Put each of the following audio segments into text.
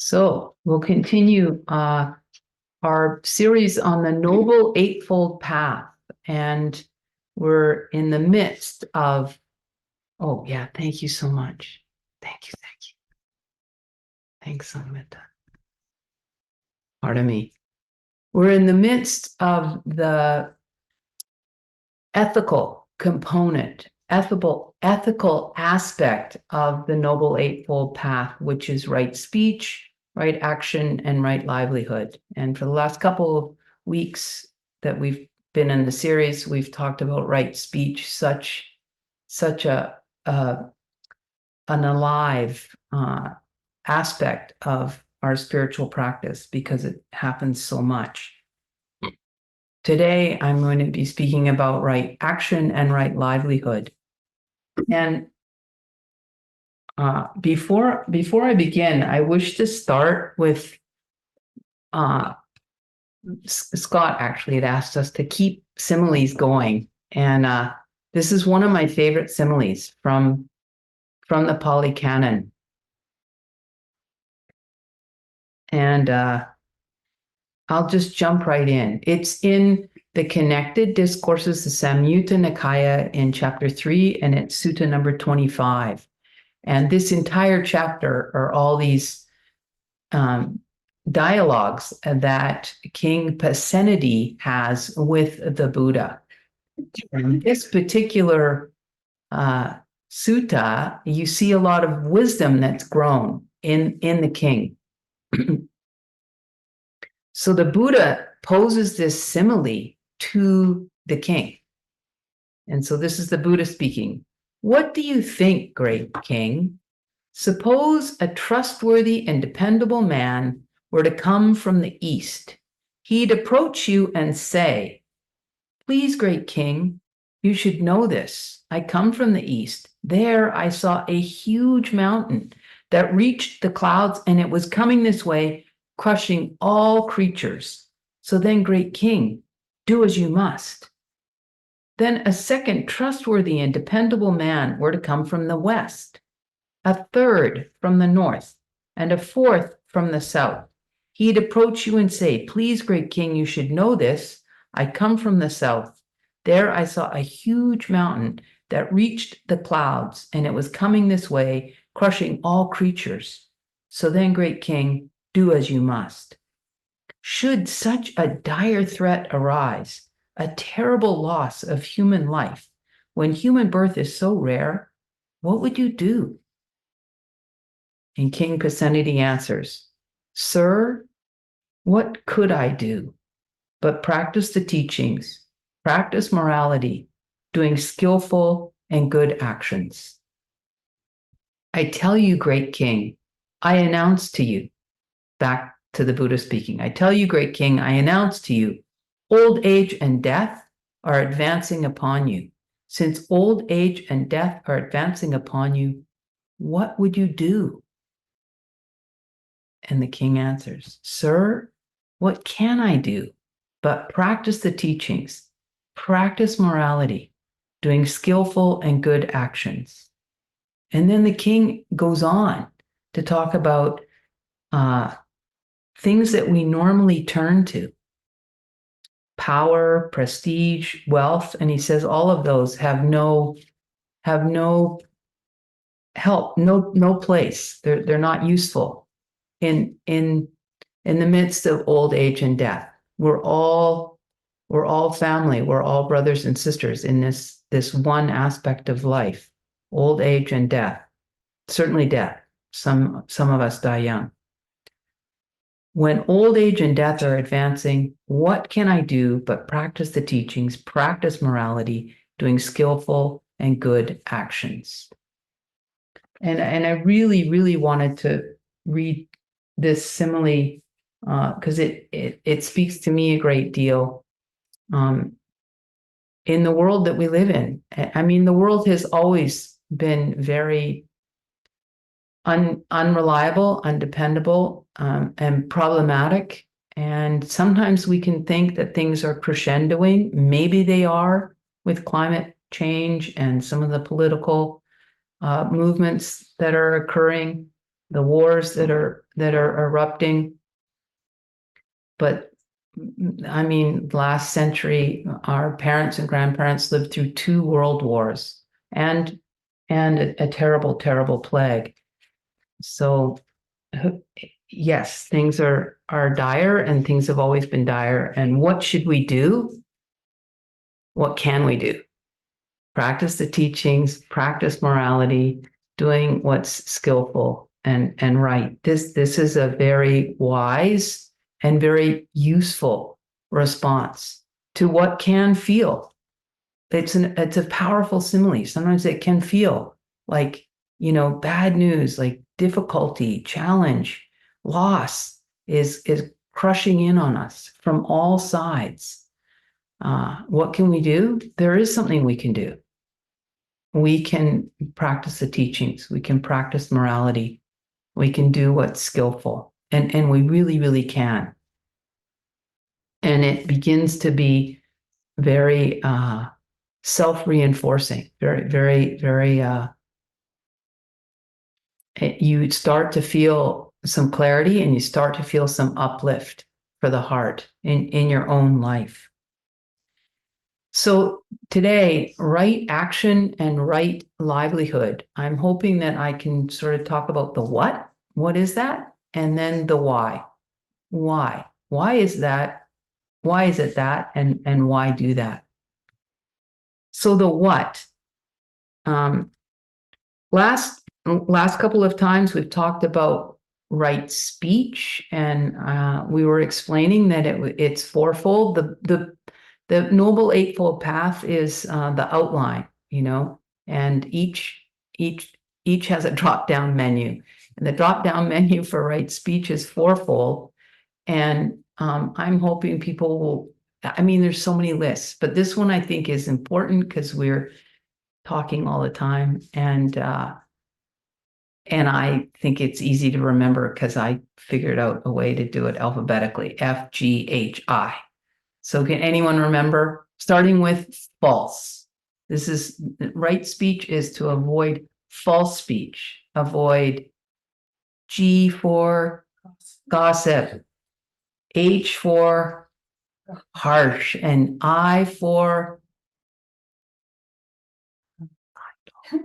So we'll continue our series on the Noble Eightfold Path. And we're in the midst of, oh yeah, thank you so much. Thank you. Thanks, Amita. Pardon me. We're in the midst of the ethical component, ethical aspect of the Noble Eightfold Path, which is right speech, right action, and right livelihood. And for the last couple of weeks that we've been in the series, we've talked about right speech, such an alive aspect of our spiritual practice because it happens so much. Today, I'm going to be speaking about right action and right livelihood. And before I begin, I wish to start with Scott actually had asked us to keep similes going. And this is one of my favorite similes from the Pali Canon. And I'll just jump right in. It's in the Connected Discourses, the Samyutta Nikaya in chapter 3, and it's sutta number 25. And this entire chapter are all these dialogues that King Pasenadi has with the Buddha. In this particular sutta, you see a lot of wisdom that's grown in the king. So the Buddha poses this simile to the king. And so this is the Buddha speaking. What do you think, great king? Suppose a trustworthy and dependable man were to come from the east. He'd approach you and say, please, great king, you should know this. I come from the east. There I saw a huge mountain that reached the clouds, and it was coming this way, crushing all creatures. So then, great king, do as you must. Then a second trustworthy and dependable man were to come from the west, a third from the north, and a fourth from the south. He'd approach you and say, please, great king, you should know this. I come from the south. There I saw a huge mountain that reached the clouds, and it was coming this way, crushing all creatures. So then, great king, do as you must. Should such a dire threat arise, a terrible loss of human life, when human birth is so rare, what would you do? And King Pasenadi answers, Sir, what could I do but practice the teachings, practice morality, doing skillful and good actions? I tell you, great king, I announce to you, back to the Buddha speaking, I tell you, great king, I announce to you, old age and death are advancing upon you. Since old age and death are advancing upon you, what would you do? And the king answers, Sir, what can I do but practice the teachings, practice morality, doing skillful and good actions? And then the king goes on to talk about things that we normally turn to: power, prestige, wealth. And he says all of those have no help, no place. They're not useful in the midst of old age and death. We're all family. We're all brothers and sisters in this one aspect of life: old age and death. Certainly death. Some of us die young. When old age and death are advancing, what can I do but practice the teachings, practice morality, doing skillful and good actions? And I really, really wanted to read this simile because it speaks to me a great deal in the world that we live in. I mean, the world has always been very unreliable, undependable, and problematic. And sometimes we can think that things are crescendoing. Maybe they are with climate change and some of the political movements that are occurring. the wars that are erupting. But I mean, last century, our parents and grandparents lived through 2 world wars and a terrible, terrible plague. So yes, things are dire, and things have always been dire. And what should we do? What can we do? Practice the teachings, practice morality, doing what's skillful and right. This is a very wise and very useful response to what can feel. It's a powerful simile. Sometimes it can feel like, bad news, like difficulty, challenge, loss is crushing in on us from all sides. What can we do? There is something we can do. We can practice the teachings. We can practice morality. We can do what's skillful. And we really, really can. And it begins to be very self-reinforcing, very, very, very, you start to feel some clarity, and you start to feel some uplift for the heart in your own life. So today, right action and right livelihood. I'm hoping that I can sort of talk about the what is that? And then the why. Why? Why is that? Why is it that? And why do that? So the what. Last couple of times we've talked about right speech, and we were explaining that it's fourfold. The Noble Eightfold Path is the outline, and each has a drop-down menu. And the drop-down menu for right speech is fourfold. And I'm hoping people will, there's so many lists, but this one I think is important because we're talking all the time. And I think it's easy to remember because I figured out a way to do it alphabetically, F, G, H, I. So can anyone remember? Starting with false. This is right speech is to avoid false speech. Avoid G for gossip, H for harsh, and I for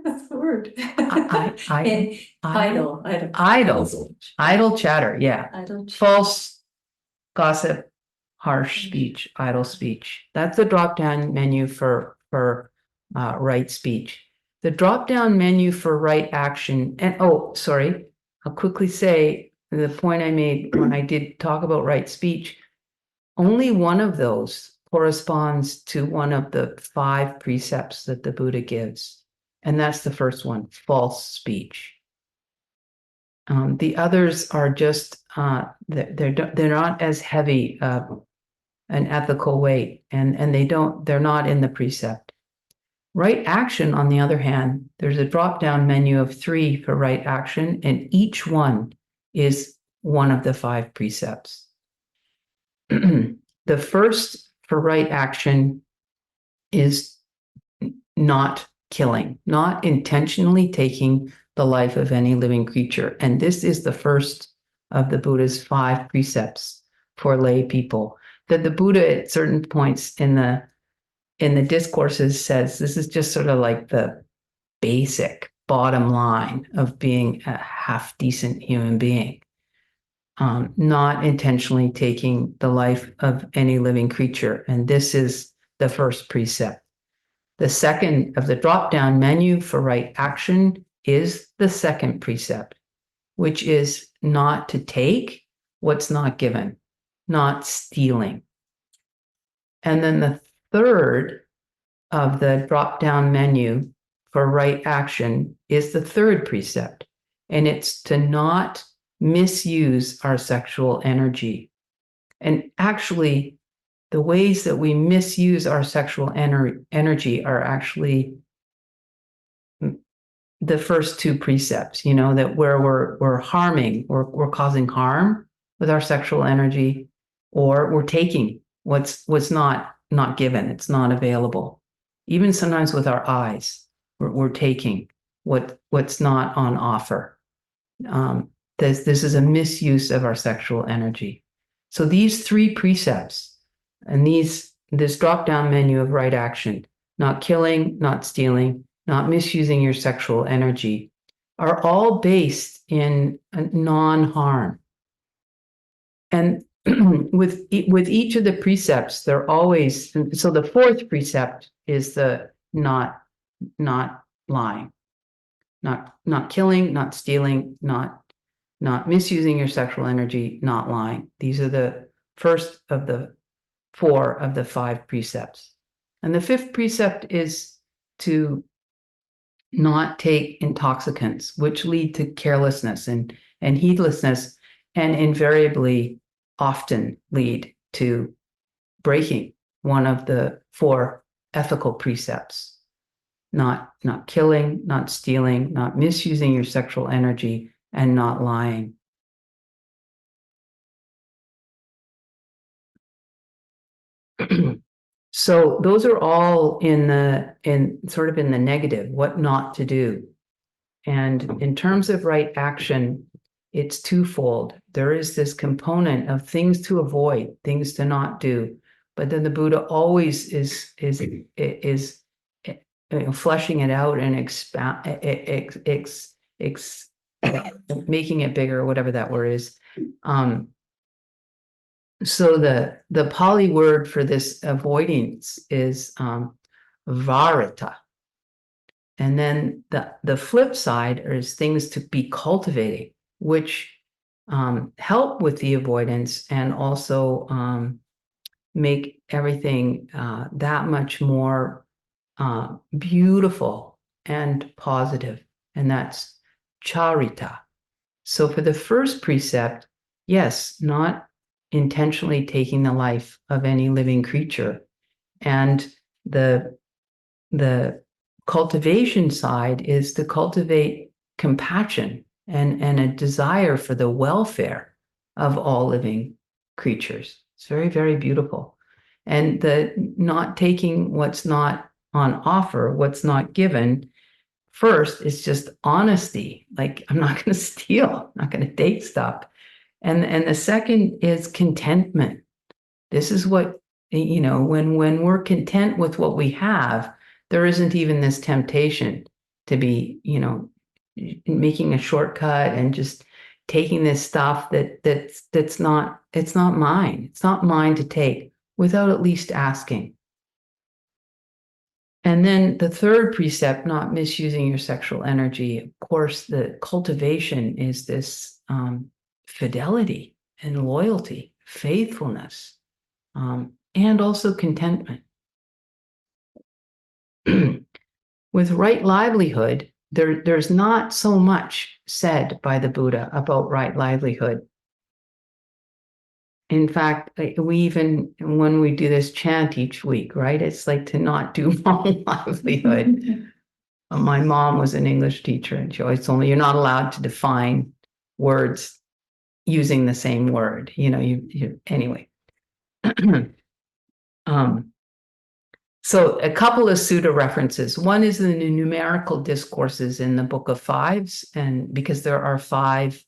that's the word. idle. Idle. Idle chatter. Yeah. Idle chatter. False gossip, harsh speech, idle speech. That's the drop-down menu for right speech. The drop-down menu for right action, and sorry, I'll quickly say the point I made when I did talk about right speech. Only one of those corresponds to one of the 5 precepts that the Buddha gives, and that's the first one: false speech. The others are just they're not as heavy an ethical weight, and they're not in the precept. Right action, on the other hand, there's a drop-down menu of 3 for right action, and each one is one of the 5 precepts. The first for right action is not killing, not intentionally taking the life of any living creature. And this is the first of the Buddha's 5 precepts for lay people, that the Buddha at certain points in the discourses says this is just sort of like the basic bottom line of being a half decent human being. Not intentionally taking the life of any living creature. And this is the first precept. The second of the drop-down menu for right action is the second precept, which is not to take what's not given, not stealing. And then the third of the drop-down menu for right action is the third precept, and it's to not misuse our sexual energy. And actually, the ways that we misuse our sexual energy are actually the first 2 precepts, that where we're harming, or we're causing harm with our sexual energy, or we're taking what's not given, it's not available. Even sometimes with our eyes, we're taking what's not on offer. this is a misuse of our sexual energy. So these three precepts and this drop-down menu of right action, not killing, not stealing, not misusing your sexual energy, are all based in non-harm. And with each of the precepts, they're always, so the fourth precept is the not lying, not killing, not stealing, not misusing your sexual energy, not lying. These are the first of the 4 of the 5 precepts. And the 5th precept is to not take intoxicants, which lead to carelessness and heedlessness, and invariably often lead to breaking one of the 4 ethical precepts. Not killing, not stealing, not misusing your sexual energy, and not lying. So those are all in sort of in the negative, what not to do. And in terms of right action, it's twofold. There is this component of things to avoid, things to not do, but then the Buddha always is fleshing it out and making it bigger, whatever that word is. So the Pali word for this avoidance is varita. And then the flip side is things to be cultivating, which help with the avoidance and also make everything that much more beautiful and positive. And that's charita. So for the first precept, yes, not intentionally taking the life of any living creature. And the cultivation side is to cultivate compassion and a desire for the welfare of all living creatures. It's very, very beautiful. And the not taking what's not on offer, what's not given, first is just honesty. Like, I'm not going to steal, I'm not going to take stuff. And the second is contentment. This is what, when we're content with what we have, there isn't even this temptation to be, making a shortcut and just taking this stuff that's not, it's not mine. It's not mine to take without at least asking. And then the third precept, not misusing your sexual energy. Of course, the cultivation is this fidelity and loyalty, faithfulness, and also contentment. With right livelihood, there's not so much said by the Buddha about right livelihood. In fact, we even, when we do this chant each week, right, it's like to not do wrong livelihood. My mom was an English teacher, and she always told me, you're not allowed to define words using the same word. Anyway. So a couple of sutta references. One is the numerical discourses in the Book of Fives, and because there are five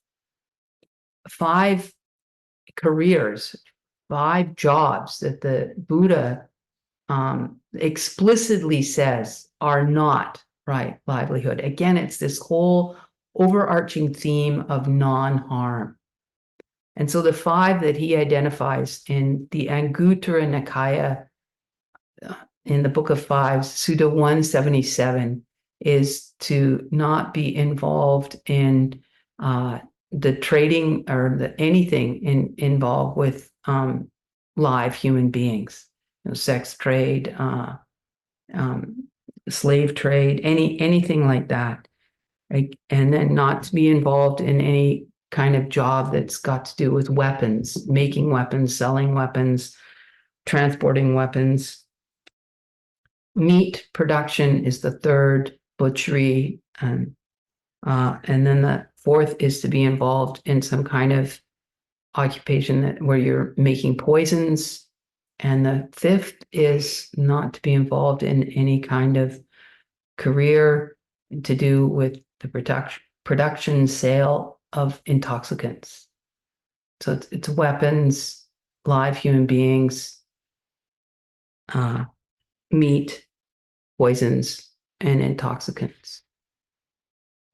careers, 5 jobs that the Buddha explicitly says are not right livelihood. Again, it's this whole overarching theme of non-harm. And so the 5 that he identifies in the Anguttara Nikaya, in the Book of Fives, Sutta 177, is to not be involved in the trading or anything involved with live human beings, sex trade, slave trade, anything like that, right? And then not to be involved in any kind of job that's got to do with weapons, making weapons, selling weapons, transporting weapons. Meat production is the third, butchery, and then the fourth is to be involved in some kind of occupation where you're making poisons, and the 5th is not to be involved in any kind of career to do with the production, sale, of intoxicants. So it's weapons, live human beings, meat, poisons, and intoxicants.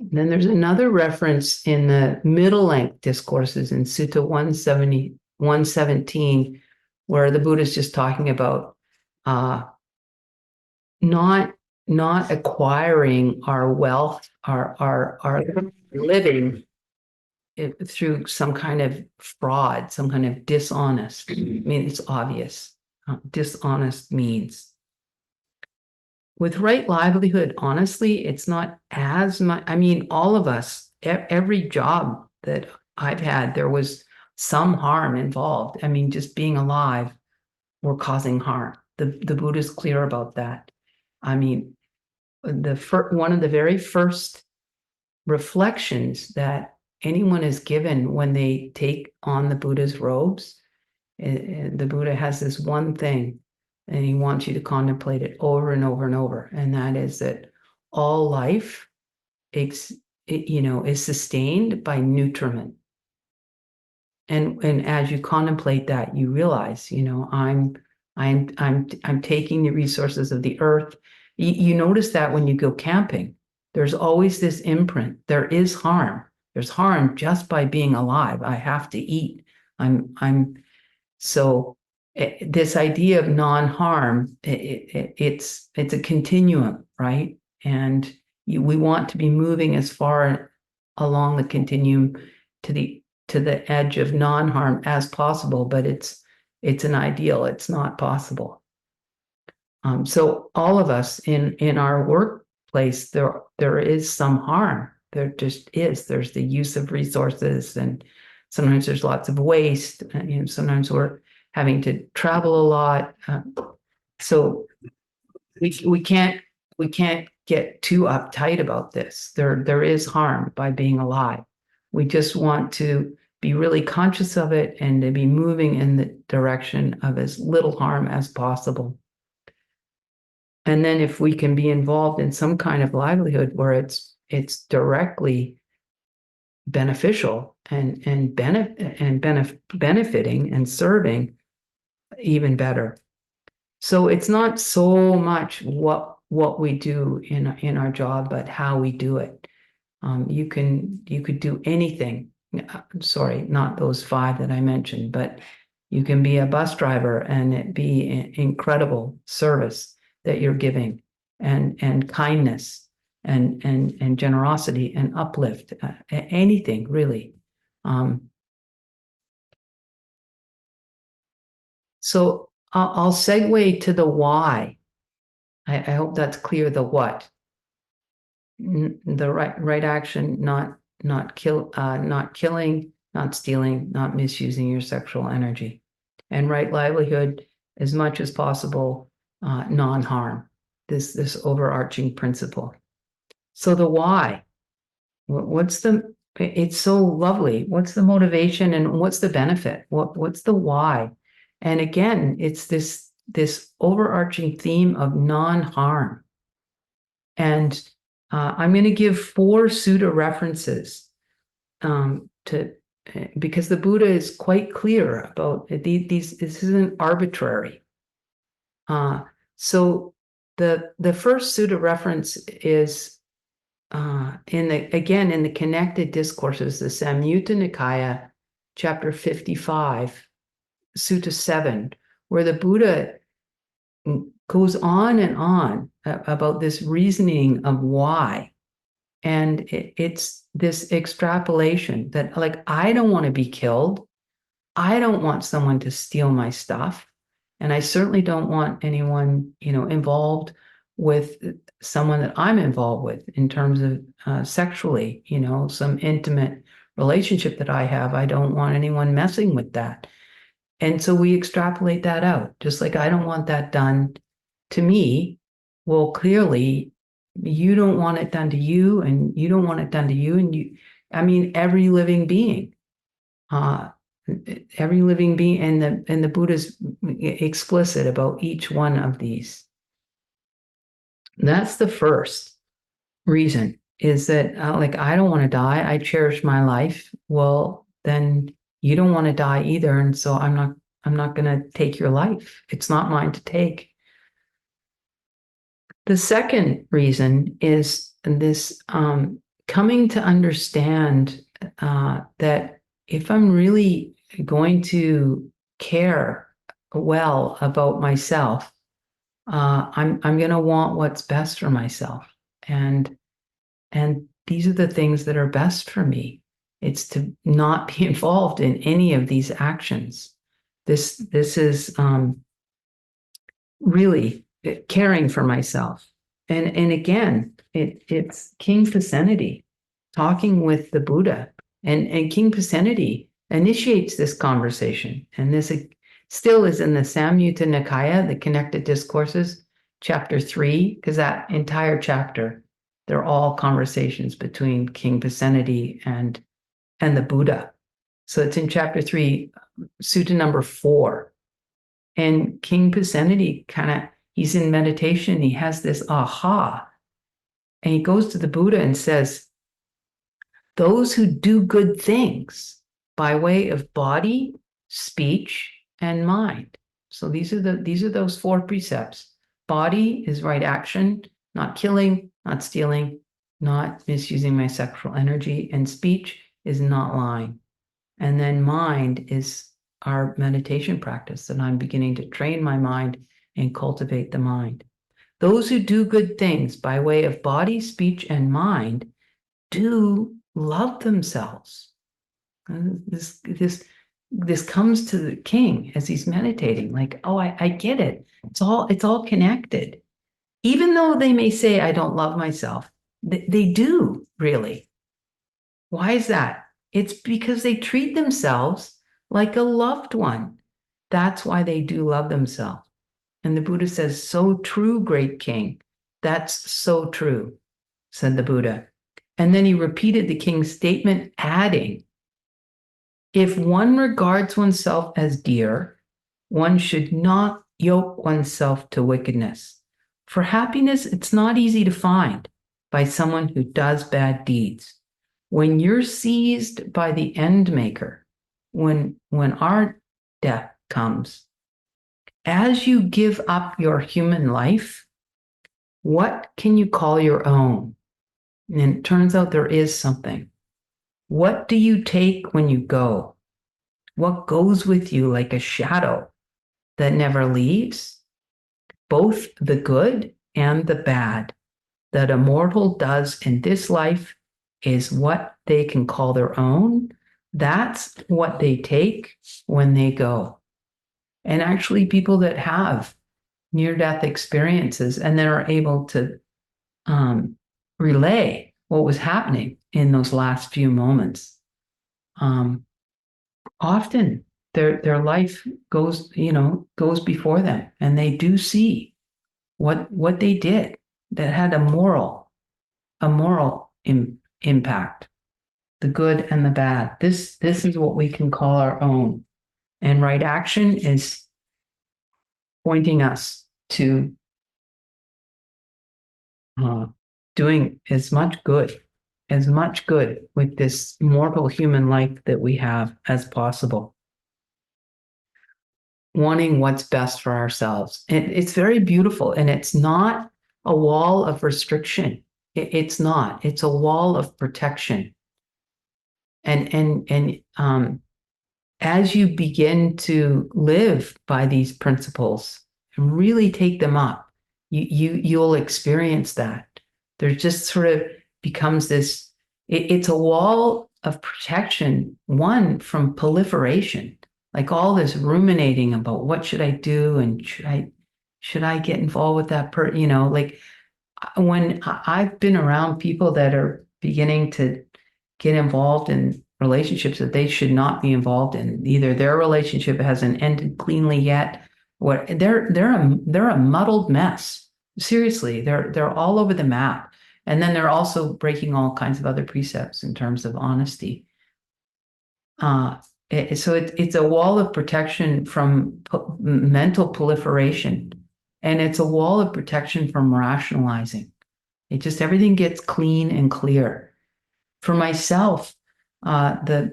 Then there's another reference in the middle length discourses in Sutta 117, where the Buddha is just talking about not acquiring our wealth, our living through some kind of fraud, some kind of dishonest. I mean, it's obvious. Dishonest means. With right livelihood, honestly, it's not as much. I mean, all of us, every job that I've had, there was some harm involved. I mean, just being alive, we're causing harm. The Buddha is clear about that. I mean, one of the very first reflections that anyone is given when they take on the Buddha's robes, the Buddha has this one thing, and he wants you to contemplate it over and over and over, and that is that all life, is sustained by nutriment. And as you contemplate that, you realize, I'm taking the resources of the earth. You notice that when you go camping, there's always this imprint. There is harm. There's harm just by being alive. I have to eat. So this idea of non-harm, it's a continuum, right? And we want to be moving as far along the continuum to the edge of non-harm as possible, but it's an ideal. It's not possible. So all of us in our workplace, there is some harm. There just is. There's the use of resources, and sometimes there's lots of waste. And sometimes we're having to travel a lot. So we can't get too uptight about this. There is harm by being alive. We just want to be really conscious of it and to be moving in the direction of as little harm as possible. And then if we can be involved in some kind of livelihood where it's directly beneficial and benefiting and serving, even better. So it's not so much what we do in our job, but how we do it. You could do anything. Sorry, not those 5 that I mentioned, but you can be a bus driver and it be an incredible service that you're giving, and kindness and generosity and uplift, anything really. So I'll segue to the why. I hope that's clear. The what, the right action, not killing, not stealing, not misusing your sexual energy, and right livelihood as much as possible, non-harm. This overarching principle. So the why. It's so lovely. What's the motivation and what's the benefit? What's the why? And again, it's this overarching theme of non-harm. And I'm going to give 4 Sutta references because the Buddha is quite clear about these. This isn't arbitrary. So the first Sutta reference is in the connected discourses, the Samyutta Nikaya, chapter 55, Sutta 7, where the Buddha goes on and on about this reasoning of why. And it's this extrapolation that, like, I don't want to be killed. I don't want someone to steal my stuff. And I certainly don't want anyone, involved with someone that I'm involved with in terms of sexually, some intimate relationship that I have. I don't want anyone messing with that. And so we extrapolate that out, just like I don't want that done to me. Well, clearly you don't want it done to you, and you don't want it done to you. And every living being, and the Buddha's explicit about each one of these. That's the first reason. is that like, I don't want to die. I cherish my life. Well, then you don't want to die either. And so I'm not going to take your life. It's not mine to take. The second reason is this coming to understand that if I'm really going to care well about myself, I'm going to want what's best for myself, and these are the things that are best for me. It's to not be involved in any of these actions. This is really caring for myself. And again, it's King Pasenadi talking with the Buddha, and King Pasenadi initiates this conversation. And this still is in the Samyutta Nikaya, the Connected Discourses, chapter 3, because that entire chapter, they're all conversations between King Pasenadi and the Buddha. So it's in chapter 3, sutta number 4. And King Pasenadi he's in meditation, he has this aha, and he goes to the Buddha and says, those who do good things by way of body, speech, and mind. So these are those 4 precepts. Body is right action, not killing, not stealing, not misusing my sexual energy, and speech is not lying. And then mind is our meditation practice, that I'm beginning to train my mind and cultivate the mind. Those who do good things by way of body, speech, and mind do love themselves. This comes to the king as he's meditating, like, oh, I get it. It's all connected. Even though they may say, I don't love myself, they do really. Why is that? It's because they treat themselves like a loved one. That's why they do love themselves. And the Buddha says, so true, great king. That's so true, said the Buddha. And then he repeated the king's statement, adding, if one regards oneself as dear, one should not yoke oneself to wickedness. For happiness, it's not easy to find by someone who does bad deeds. When you're seized by the end maker, when our death comes, as you give up your human life, what can you call your own? And it turns out there is something. What do you take when you go? What goes with you like a shadow that never leaves? Both the good and the bad that a mortal does in this life is what they can call their own. That's what they take when they go. And actually, people that have near-death experiences and then are able to relay what was happening in those last few moments, often their life goes before them, and they do see what they did that had a moral impact, the good and the bad. This is what we can call our own. And right action is pointing us to doing as much good with this mortal human life that we have as possible. Wanting what's best for ourselves. It's very beautiful, and it's not a wall of restriction. It's not. It's a wall of protection. And as you begin to live by these principles and really take them up, you'll experience that. There just sort of becomes this. It's a wall of protection, one from proliferation, like all this ruminating about what should I do, and should I get involved with that like when I've been around people that are beginning to get involved in relationships that they should not be involved in. Either their relationship hasn't ended cleanly yet, or they're a muddled mess. Seriously, they're all over the map. And then they're also breaking all kinds of other precepts in terms of honesty. So it's a wall of protection from mental proliferation, and it's a wall of protection from rationalizing. It just, everything gets clean and clear. For myself, and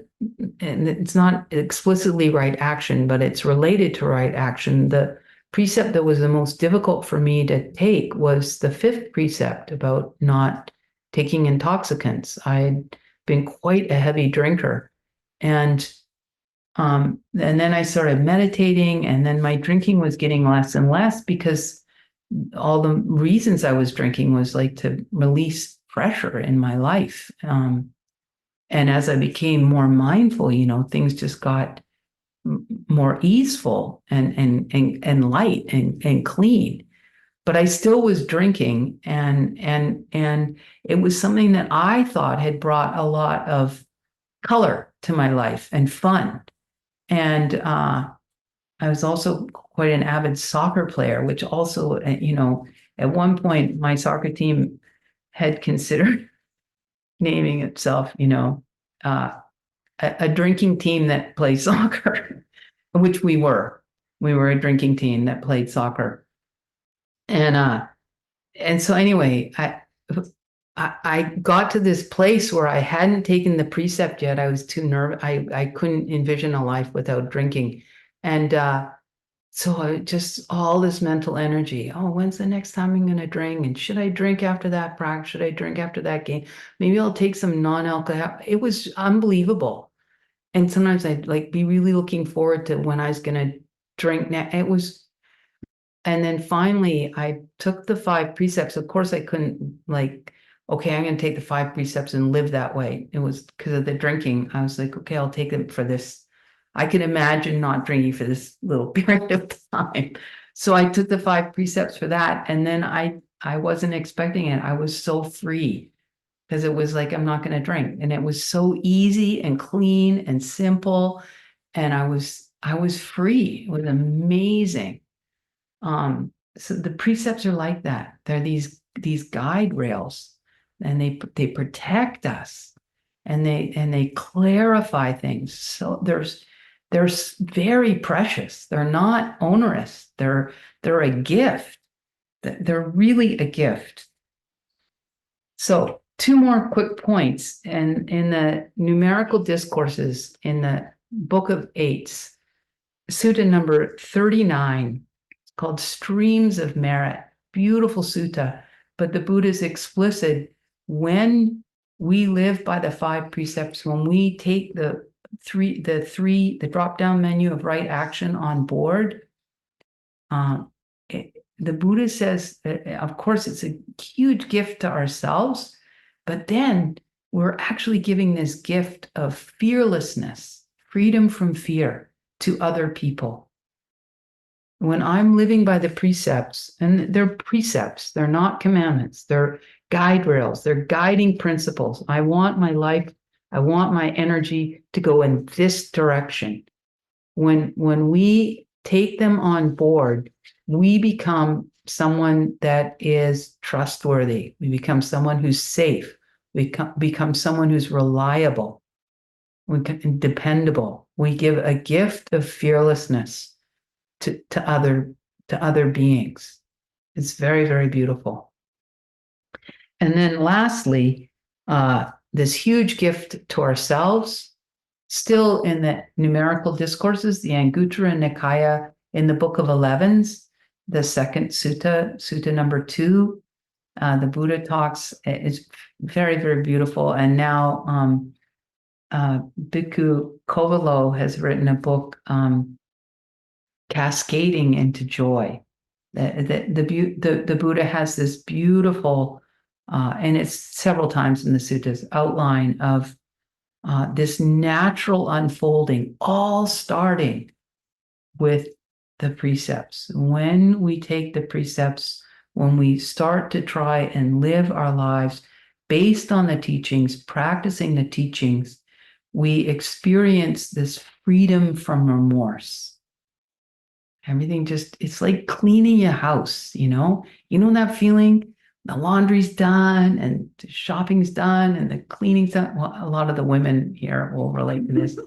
it's not explicitly right action, but it's related to right action. The precept that was the most difficult for me to take was the fifth precept about not taking intoxicants. I'd been quite a heavy drinker. And then I started meditating, and then my drinking was getting less and less because all the reasons I was drinking was like to release pressure in my life. And as I became more mindful, things just got more easeful and light and clean. But I still was drinking, and it was something that I thought had brought a lot of color to my life and fun. And I was also quite an avid soccer player, which also, at one point my soccer team had considered naming itself, uh, a drinking team that plays soccer, which we were. We were a drinking team that played soccer. And so anyway, I got to this place where I hadn't taken the precept yet. I was too nervous. I couldn't envision a life without drinking. And so just all this mental energy. Oh, when's the next time I'm going to drink? And should I drink after that practice? Should I drink after that game? Maybe I'll take some non-alcohol. It was unbelievable. And sometimes I'd like be really looking forward to when I was going to drink. It was, and then finally I took the 5 precepts. Of course, I couldn't okay, I'm going to take the 5 precepts and live that way. It was because of the drinking. I was like, okay, I'll take them for this. I can imagine not drinking for this little period of time. So I took the 5 precepts for that. And then I wasn't expecting it. I was so free because it was like, I'm not going to drink. And it was so easy and clean and simple. And I was free. It was amazing. So the precepts are like that. They're these guide rails, and they protect us, and they clarify things. So they're very precious. They're not onerous. They're a gift. They're really a gift. So 2 more quick points. And in the numerical discourses in the Book of Eights, Sutta number 39, it's called Streams of Merit. Beautiful sutta, but the Buddha is explicit. When we live by the 5 precepts, when we take the drop-down menu of right action on board, the Buddha says that, of course, it's a huge gift to ourselves, but then we're actually giving this gift of fearlessness, freedom from fear, to other people. When I'm living by the precepts, and they're precepts, they're not commandments, they're guide rails, they're guiding principles. I want my life, I want my energy to go in this direction. When we take them on board, we become someone that is trustworthy. We become someone who's safe. We become someone who's reliable, dependable. We give a gift of fearlessness to other beings. It's very, very beautiful. And then lastly, this huge gift to ourselves, still in the numerical discourses, the Anguttara Nikaya, in the Book of Elevens, the second sutta number 2, the Buddha talks. It's very, very beautiful. And now Bhikkhu Kovalo has written a book, Cascading into Joy. The Buddha has this beautiful, and it's several times in the suttas, outline of this natural unfolding, all starting with the precepts. When we take the precepts, when we start to try and live our lives based on the teachings, practicing the teachings, we experience this freedom from remorse. Everything it's like cleaning your house, that feeling? The laundry's done and the shopping's done and the cleaning's done. Well, a lot of the women here will relate to this,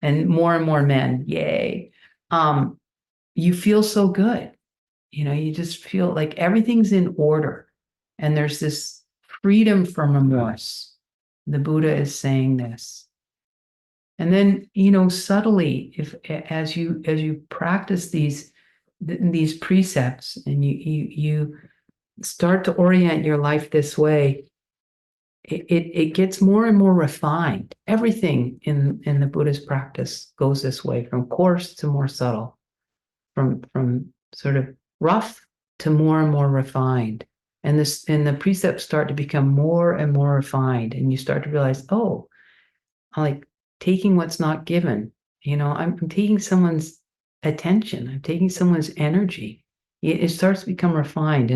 and more men. Yay. You feel so good. You just feel like everything's in order. And there's this freedom from remorse. The Buddha is saying this. And then, subtly, as you practice these precepts and you start to orient your life this way, it gets more and more refined. Everything in the Buddhist practice goes this way, from coarse to more subtle, from sort of rough to more and more refined. And the precepts start to become more and more refined, and you start to realize, oh, like taking what's not given. I'm taking someone's attention. I'm taking someone's energy. It starts to become refined,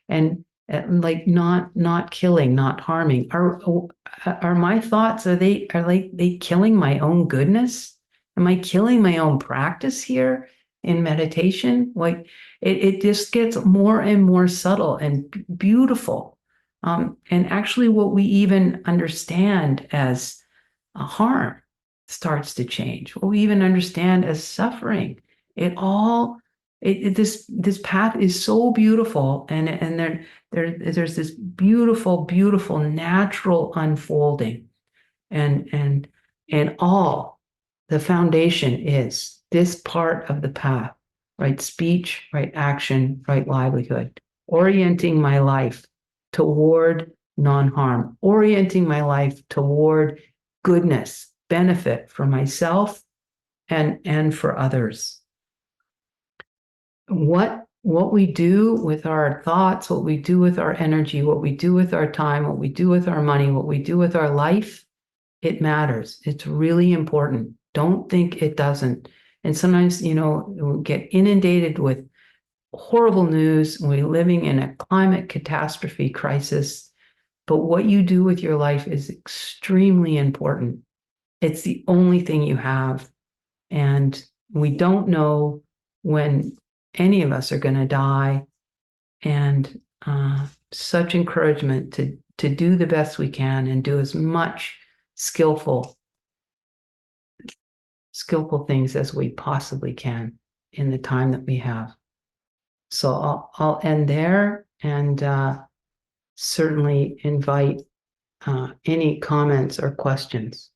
and like not killing, not harming. Are my thoughts, are they killing my own goodness? Am I killing my own practice here in meditation? Like it just gets more and more subtle and beautiful. And actually what we even understand as harm starts to change. What we even understand as suffering. This path is so beautiful, and there's this beautiful natural unfolding, and all the foundation is this part of the path, right speech, right action, right livelihood, orienting my life toward non-harm, orienting my life toward goodness, benefit for myself and for others. What we do with our thoughts, what we do with our energy, what we do with our time, what we do with our money, what we do with our life, it matters. It's really important. Don't think it doesn't. And sometimes, we get inundated with horrible news. We're living in a climate catastrophe crisis. But what you do with your life is extremely important. It's the only thing you have. And we don't know when any of us are going to die. And such encouragement to do the best we can and do as much skillful things as we possibly can in the time that we have. So I'll end there, and certainly invite any comments or questions.